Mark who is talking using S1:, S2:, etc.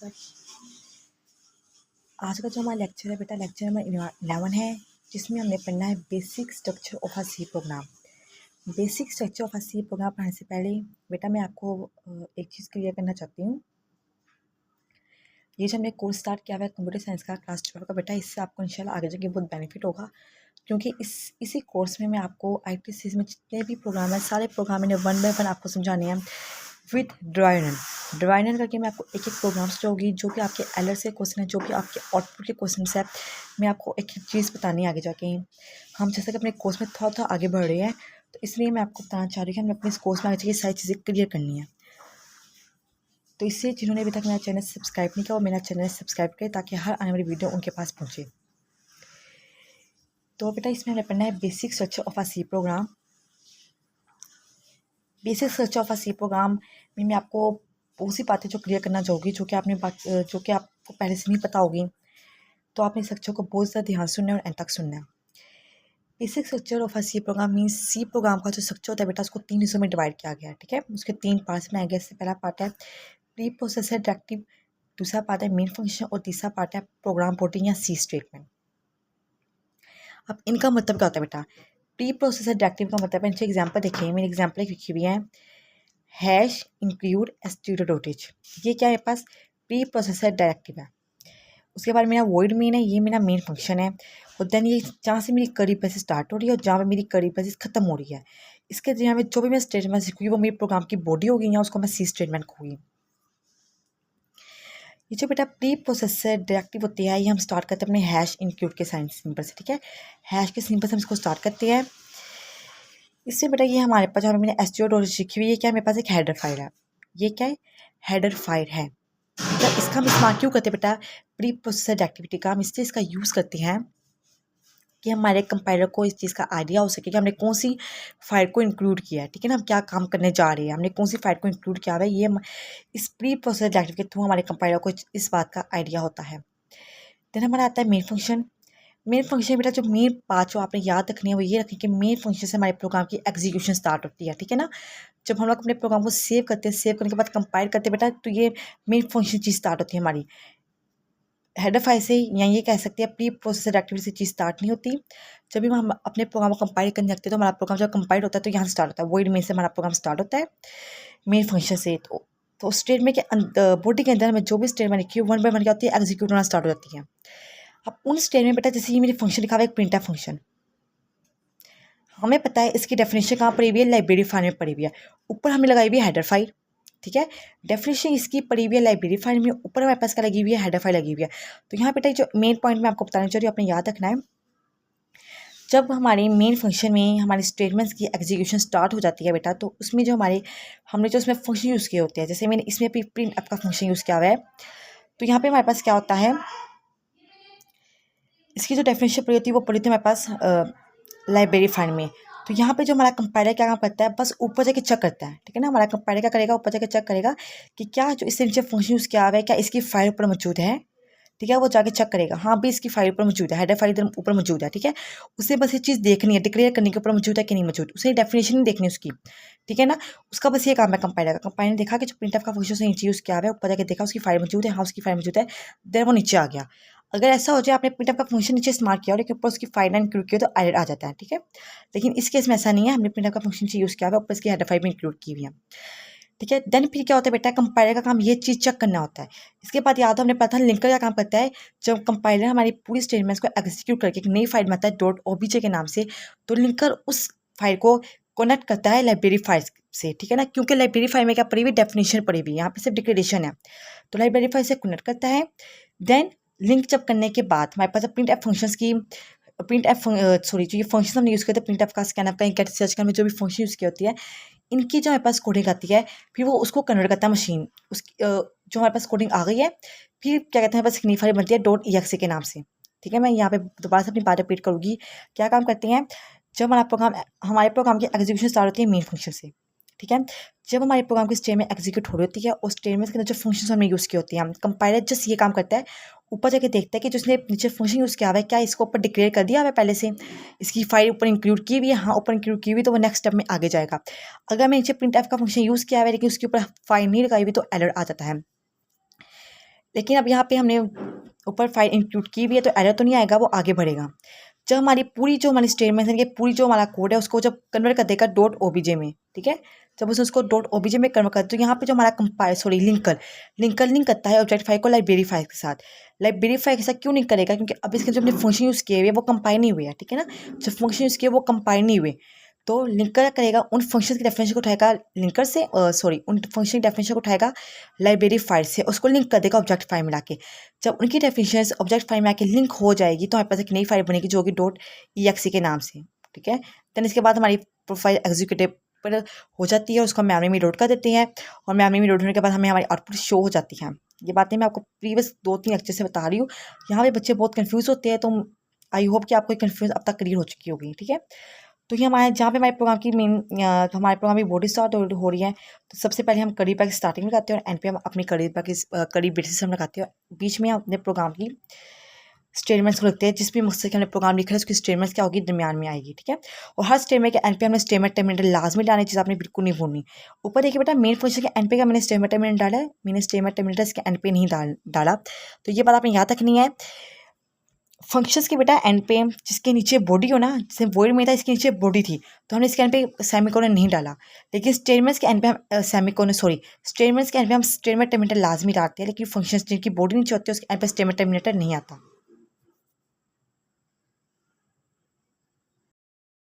S1: Sir आज का जो हमारा लेक्चर है बेटा, लेक्चर नंबर 11 है, जिसमें हमने पढ़ना है basic structure of a C program. Basic structure of a C program पढ़ने से पहले बेटा मैं आपको एक चीज़ क्लियर करना चाहती हूँ। ये जो हमने कोर्स स्टार्ट किया हुआ है कंप्यूटर साइंस का क्लास 12 का बेटा, इससे आपको इंशाल्लाह आगे जाके बहुत बेनिफिट होगा, क्योंकि इसी कोर्स में मैं आपको आईटीसी में जितने भी प्रोग्राम है सारे प्रोग्राम मैंने वन बाय वन आपको समझाने हैं विथ ड्राइनर करके मैं आपको एक एक प्रोग्राम्स जो होगी, जो भी आपके एलर से क्वेश्चन है, जो भी आपके आउटपुट के क्वेश्चन है, मैं आपको एक एक चीज़ बतानी है आगे जाके। हम जैसे कि अपने कोर्स में थोड़ा थोड़ा आगे बढ़ रहे हैं, तो इसलिए मैं आपको बताना चाह रही हूँ कि हमें अपने इस कोर्स में आगे जाके सारी चीज़ें क्लियर करनी है। तो इससे जिन्होंने अभी तक मेरा चैनल सब्सक्राइब नहीं किया वो मेरा चैनल सब्सक्राइब करें, ताकि हर आने वाली वीडियो उनके पास पहुँचे। तो बेटा इसमें हमें पढ़ना है basic structure of a C program. Basic structure of a C program में मैं आपको बहुत सी बातें जो क्लियर करना चाहूँगी, जो कि आपको पहले से नहीं पता होगी, तो आपने इस लेक्चर को बहुत ज़्यादा ध्यान सुनना है और एंड तक सुनना है। Basic structure of a C program means C program का जो स्ट्रक्चर होता है बेटा, उसको 3 हिस्सों में डिवाइड किया गया है। ठीक है, उसके 3 पार्ट्स बनाए गए। इससे पहला पार्ट है प्री प्रोसेसर डायरेक्टिव, दूसरा पार्ट है मेन फंक्शन, और तीसरा पार्ट है प्रोग्राम बॉडी या सी स्टेटमेंट। अब इनका मतलब क्या होता है बेटा? प्री प्रोसेसर डायरेक्टिव का मतलब है, एग्जाम्पल देखिए, मेरी एग्जाम्पल लिखी हुई है, हैश इंक्लूड एस्ट्यूडोटेज। ये क्या है मेरे पास? प्री प्रोसेसर डायरेक्टिव है। उसके बाद मेरा वॉइड मेन है, ये मेरा मेन फंक्शन है। और देन ये जहाँ से मेरी करी प्रोसेस स्टार्ट हो रही है और जहाँ पे मेरी करी प्रोसेस खत्म हो रही है, इसके जहाँ में जो भी मैं स्टेटमेंट सीखूँगी वो मेरे प्रोग्राम की बॉडी होगी, या उसको मैं सी स्टेटमेंट कहूँगी। ये जो बेटा प्री प्रोसेसर डायरेक्टिव होती है, ये हम स्टार्ट करते हैं अपने हैश इंक्लूड के साइन सिंबल से। ठीक है, हैश के सिंबल से हम इसको स्टार्ट करते हैं। इससे बेटा ये हमारे पास जहाँ मैंने एसटीओ सीखी हुई है, क्या मेरे पास एक हेडर फाइल है। ये क्या है? हेडर फाइल है। तो इसका हम इस्तेमाल क्यों करते हैं बेटा? प्री प्रोसेसर एक्टिविटी का हम इससे इसका यूज़ करते हैं कि हमारे कंपाइलर को इस चीज़ का आइडिया हो सके कि हमने कौन सी फाइल को इंक्लूड किया है। ठीक है ना, हम क्या काम करने जा रहे हैं, हमने कौन सी फाइल को इंक्लूड किया है, ये इस प्री प्रोसेसर एक्टिविटी के थ्रू हमारे कंपाइलर को इस बात का आइडिया होता है। देन हमारा आता है मेन फंक्शन। मेन फंक्शन बेटा जो मेन बात जो आपने याद रखनी है वो ये रखें कि मेन फंक्शन से हमारे प्रोग्राम की एग्जीक्यूशन स्टार्ट होती है। ठीक है ना, जब हम लोग अपने प्रोग्राम को सेव करते हैं, सेव करने के बाद कंपाइल करते हैं बेटा, तो ये मेन फंक्शन चीज़ स्टार्ट होती है हमारी। हेडर फाइल से, या ये कह सकते हैं प्री प्रोसेसर एक्टिविटी से चीज़ स्टार्ट नहीं होती। जब भी हम अपने प्रोग्राम को कंपाइल करने लगते हैं, तो हमारा प्रोग्राम जब कंपाइल होता है तो यहाँ से स्टार्ट होता है, वॉइड मेन से हमारा प्रोग्राम स्टार्ट होता है, मेन फंक्शन से। तो स्टेटमेंट के बॉडी के अंदर हमें जो भी स्टेटमेंट लिखी है वन बाय वन क्या होती है, एग्जीक्यूट होना स्टार्ट हो जाती है। अब उन स्टेटमेंट बेटा, जैसे ये मेरी फंक्शन लिखा हुआ है एक प्रिंटफ फंक्शन, हमें पता है इसकी डेफिनेशन कहाँ पड़ी हुई है, लाइब्रेरी फाइल में पड़ी हुई है। ऊपर हमें लगाई हुई है हेडर फाइल। ठीक है, डेफिनेशन इसकी पड़ी हुई है लाइब्रेरी फाइल में, ऊपर हमारे पास क्या लगी हुई है, हेडर फाइल लगी हुई है। तो यहाँ बेटा जो मेन पॉइंट मैं आपको बताना चाह रही हूँ, आपने याद रखना है, जब हमारे मेन फंक्शन में हमारे स्टेटमेंट्स की एग्जीक्यूशन स्टार्ट हो जाती है बेटा, तो उसमें जो हमने जो उसमें फंक्शन यूज़ किए होते हैं, जैसे मैंने इसमें भी प्रिंट अप का फंक्शन यूज़ किया हुआ है, तो यहाँ पे हमारे पास क्या होता है, इसकी जो डेफिनेशन पड़ी होती है वो पड़ी थी हमारे पास लाइब्रेरी फाइल में। तो यहाँ पे जो हमारा कंपाइलर क्या काम करता है, बस ऊपर जाके चेक करता है। ठीक है ना, हमारा कंपाइलर क्या करेगा, ऊपर जाके चेक करेगा कि क्या जो इससे नीचे फंक्शन यूज़ किया हुआ है, क्या इसकी फाइल ऊपर मौजूद है। ठीक है, वो जाके चेक करेगा, हाँ भी इसकी फाइल ऊपर मौजूद है, हेडर फाइल इधर ऊपर मौजूद है। ठीक है, उसे बस ये चीज़ देखनी है, डिक्लेयर करने के ऊपर मौजूद है कि नहीं मौजूद, उसे डेफिनेशन नहीं देखनी उसकी। ठीक है ना, उसका बस ये काम है कंपाइलर का। कंपाइलर ने देखा कि जो प्रिंटफ का फंक्शन नीचे यूज़ किया हुआ है, ऊपर जाके देखा उसकी फाइल मौजूद है, हाँ उसकी फाइल मौजूद है, देन वो नीचे आ गया। अगर ऐसा हो जाए आपने प्रिंटफ का फंक्शन नीचे इस्तेमाल किया और लेकिन ऊपर उसकी फाइल इंक्लूड किया, तो एरर आ जाता है। ठीक है, लेकिन इस केस में ऐसा नहीं है, हमने प्रिंटफ का फंक्शन यूज़ किया हुआ है, ऊपर इसकी हेडर फाइल भी इंक्लूड की हुई है। ठीक है, देन फिर क्या होता है बेटा, कंपाइलर का काम ये चीज़ चेक करना होता है। इसके बाद याद हो हमने पता लिंकर क्या काम करता है, जब कंपाइलर हमारी पूरी स्टेटमेंट्स को एग्जीक्यूट करके एक नई फाइल में आता है डॉट ओबीजे के नाम से, तो लिंकर उस फाइल को कनेक्ट करता है लाइब्रेरी फाइल से। ठीक है ना, क्योंकि लाइब्रेरी फाइल में क्या पड़ी हुई, डेफिनेशन पड़ी हुई, यहाँ पे सिर्फ डिक्लेरेशन है, तो लाइब्रेरी फाइल से कनेक्ट करता है। देन लिंक जब करने के बाद हमारे पास प्रिंट एफ फंक्शंस की प्रिंट एफ सॉरी जो ये फंक्शन हमने यूज़ करते हैं, प्रिंट एफ का, स्कैन एफ का, गेट सर्च का, में जो भी फंक्शन यूज़ की होती है, इनकी जो हमारे पास कोडिंग आती है, फिर वो उसको कन्वर्ट करता है मशीन, उसकी जो हमारे पास कोडिंग आ गई है, फिर क्या कहते हैं, बस एक नई फाइल बनती है डॉट EXE के नाम से। ठीक है, मैं यहाँ पे दोबारा से अपनी बात रिपीट करूँगी, क्या काम करते हैं, जब हमारे प्रोग्राम की एग्जीक्यूशन स्टार्ट होती है मेन फंक्शन से। ठीक है, जब हमारे प्रोग्राम की स्टेटमेंट एग्जीक्यूट हो रही होती है, उस स्टेटमेंट के अंदर जो फंक्शन हमने यूज़ किए होते हैं, कंपाइलर जस्ट ये काम करता है, ऊपर जाके देखता है कि जिसने नीचे फंक्शन यूज़ किया हुआ है, क्या इसको ऊपर डिक्लेयर कर दिया हुआ है पहले से, इसकी फाइल ऊपर इंक्लूड की हुई है, हाँ ऊपर इंक्लूड की हुई, तो वो नेक्स्ट स्टेप में आगे जाएगा। अगर मैं नीचे प्रिंट एफ का फंक्शन यूज़ किया हुआ है लेकिन उसके ऊपर फाइल नहीं लगाई हुई, तो एरर आ जाता है। लेकिन अब यहाँ पे हमने ऊपर फाइल इंक्लूड की भी है तो एरर तो नहीं आएगा, वो आगे बढ़ेगा। जब जो हमारी स्टेटमेंट है, पूरी जो हमारा कोड है उसको जब कन्वर्ट कर देगा डॉट ओबीजे में, ठीक है। जब उसको डॉट ओबीजे में कन्वर्ट कर, तो यहाँ पे जो हमारा लिंकर लिंक करता है ऑब्जेक्ट फाइल को लाइब्रेरी फाइल के साथ। लाइब्रेरी फाइल के साथ क्यों लिंक करेगा? क्योंकि अब इसके जो हमने फंक्शन यूज़ किए हुए वो कंपाइल नहीं हुए हैं, ठीक है ना। जो फंक्शन यूज़ किए वो कंपाइल नहीं हुए, तो लिंकर करेगा उन फंक्शन की डेफिनेशन को उठाएगा लिंकर से, उन फंक्शन की डेफिनेशन को उठाएगा लाइब्रेरी फाइल से, उसको लिंक कर देगा ऑब्जेक्ट फाइल में लाके। जब उनकी डेफिनेशन ऑब्जेक्ट फाइल में आके लिंक हो जाएगी तो हमारे पास एक नई फाइल बनेगी जो होगी डॉट EXE के नाम से, ठीक है। देन इसके बाद हमारी प्रोफाइल एग्जीक्यूटिव पर हो जाती है, उसको मेमोरी में लोड कर देते हैं और मेमोरी में लोड होने के बाद हमें हमारी आउटपुट शो हो जाती है। ये बातें मैं आपको प्रीवियस 2-3 लेक्चर से बता रही हूँ। यहाँ पे बच्चे बहुत कंफ्यूज होते हैं, तो आई होप कि आपको कंफ्यूज अब तक क्लियर हो चुकी होगी, ठीक है। तो ये हमारे जहाँ पे हमारे प्रोग्राम की हमारे प्रोग्राम की बॉडी स्टार्ट हो रही है, तो सबसे पहले हम कड़ी पैक स्टार्टिंग में लगाते हैं और एंड पे हम अपनी कड़ी बेसिस हम लगाते हैं। बीच में हम अपने प्रोग्राम की स्टेटमेंट्स को लिखते हैं, जिस भी मकसद के हमने प्रोग्राम लिखा है उसकी स्टेटमेंट्स क्या होगी, दरमियान में आएगी, ठीक है। और हर स्टेटमेंट के एंड पे हमने स्टेटमेंट टर्मिनेटर लाजमी डालने, चीज़ आपने बिल्कुल नहीं भूलनी। ऊपर देखिए बेटा, मेन फंक्शन के एंड पे का मैंने स्टेटमेंट टर्मिनेटर डाला है, मैंने स्टेटमेंट टर्मिनेटर इसके एंड पे नहीं डाला। तो ये बात आपने याद रखनी है। फंक्शंस के बेटा एंड पे जिसके नीचे बॉडी हो ना, जैसे वॉइड में था इसके नीचे बॉडी थी, तो हमने इसके एंड पे सेमीकोलन नहीं डाला। लेकिन स्टेटमेंट्स के एंड पे हम स्टेटमेंट्स के एंड पे हम स्टेटमेंट टर्मिनेटर लाजमी डालते हैं, लेकिन फंक्शंस जिनकी बॉडी नीचे होती है उसके एंड पे स्टेटमेंट टर्मिनेटर नहीं आता।